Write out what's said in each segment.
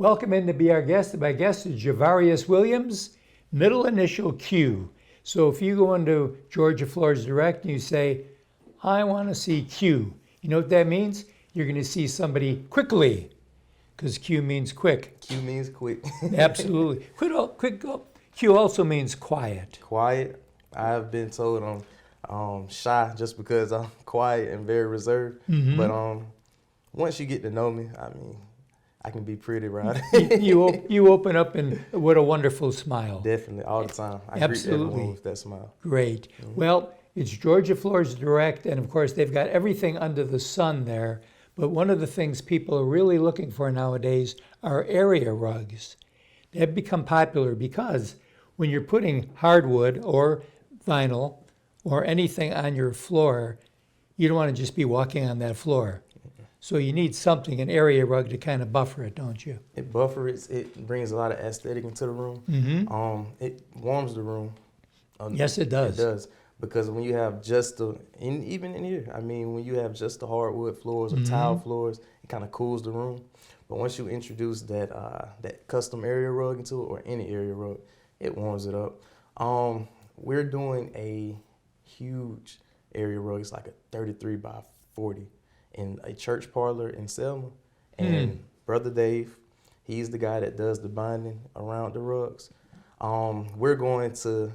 Welcome in to be our guest. My guest is JaVareus Williams, middle initial Q. So if you go into Georgia Floors Direct and you say, I want to see Q, you know what that means? You're going to see somebody quickly, because Q means quick. Q means quick. Absolutely. Q also means quiet. Quiet. I've been told I'm shy just because I'm quiet and very reserved. Mm-hmm. But once you get to know me, I mean, I can be pretty, right? you open up and what a wonderful smile. Definitely, all the time. I greet everyone with that smile. Great. Mm-hmm. Well, it's Georgia Floors Direct, and of course they've got everything under the sun there. But one of the things people are really looking for nowadays are area rugs. They've become popular because when you're putting hardwood or vinyl or anything on your floor, you don't want to just be walking on that floor. So you need something, an area rug, to kind of buffer it, don't you? It buffers. It brings a lot of aesthetic into the room. Mm-hmm. It warms the room. Yes, it does. It does. Because when you have just even in here, I mean, when you have just the hardwood floors or tile floors, it kind of cools the room. But once you introduce that custom area rug into it, or any area rug, it warms it up. We're doing a huge area rug. It's like a 33 by 40 in a church parlor in Selma. And Brother Dave, he's the guy that does the binding around the rugs. We're going to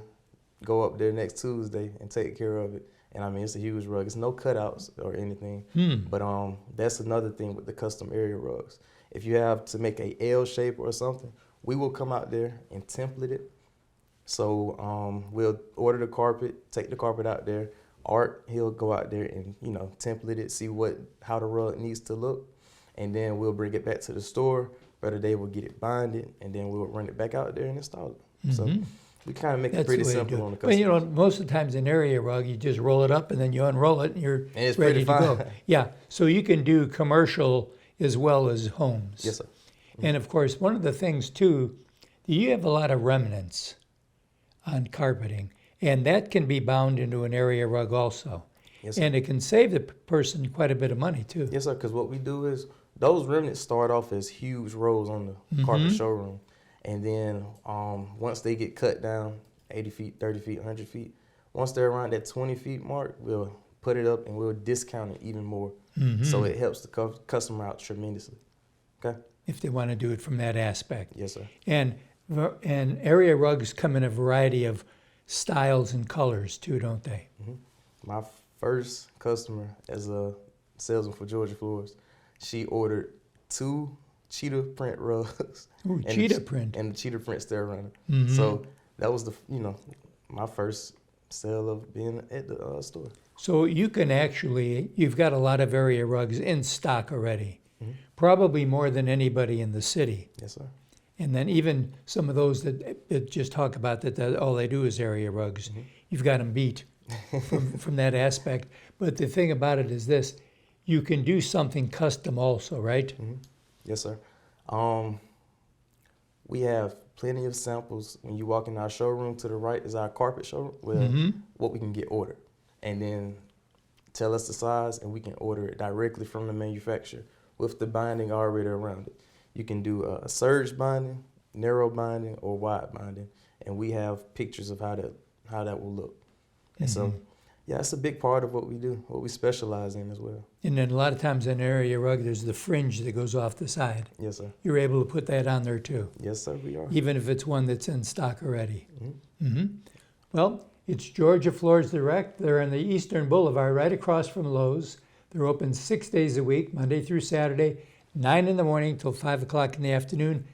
go up there next Tuesday and take care of it. And I mean, it's a huge rug. It's no cutouts or anything. But that's another thing with the custom area rugs. If you have to make a L shape or something, we will come out there and template it. So we'll order the carpet, take the carpet out there. Art, he'll go out there and, template it, see how the rug needs to look. And then we'll bring it back to the store. Brother Dave will get it binded, and then we'll run it back out there and install it. So we kind of make it pretty simple on the customer. But most of the times an area rug, you just roll it up and then you unroll it and you're it's ready to fine. go. Yeah, so you can do commercial as well as homes. Yes, sir. And of course, one of the things too, you have a lot of remnants on carpeting, and that can be bound into an area rug also. Yes, sir. And it can save the person quite a bit of money too. Yes, sir, because what we do is those remnants start off as huge rows on the carpet showroom. And then once they get cut down 80 feet, 30 feet, 100 feet, once they're around that 20 feet mark, we'll put it up and we'll discount it even more. So it helps the customer out tremendously. Okay? If they want to do it from that aspect. Yes, sir. And area rugs come in a variety of styles and colors too, don't they? My first customer as a salesman for Georgia Floors, she ordered 2 cheetah print rugs. Ooh, cheetah print. And the cheetah print stair runner. So that was my first sale of being at the store. So you can you've got a lot of area rugs in stock already, probably more than anybody in the city. Yes, sir. And then even some of those that just talk about that all they do is area rugs, you've got them beat from that aspect. But the thing about it is this, you can do something custom also, right? Yes, sir. We have plenty of samples. When you walk in our showroom, to the right is our carpet showroom, what we can get ordered. And then tell us the size, and we can order it directly from the manufacturer with the binding already around it. You can do a surge binding, narrow binding, or wide binding. And we have pictures of how that will look. And so, yeah, it's a big part of what we do, what we specialize in as well. And then a lot of times in an area rug, there's the fringe that goes off the side. Yes, sir. You're able to put that on there too. Yes, sir, we are. Even if it's one that's in stock already. Well, it's Georgia Floors Direct. They're on the Eastern Boulevard, right across from Lowe's. They're open 6 days a week, Monday through Saturday, 9 in the morning till 5 o'clock in the afternoon.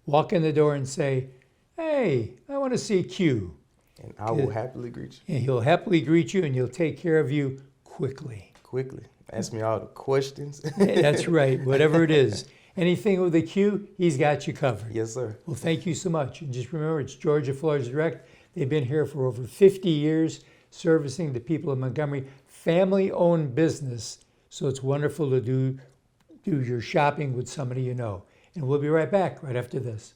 Walk in the door and say, hey, I want to see Q. And I will happily greet you. And he'll happily greet you, and he'll take care of you quickly. Quickly. Ask me all the questions. That's right, whatever it is. Anything with a Q, he's got you covered. Yes, sir. Well, thank you so much. And just remember, it's Georgia Floors Direct. They've been here for over 50 years, servicing the people of Montgomery. Family-owned business, so it's wonderful to do your shopping with somebody you know. And we'll be right back right after this.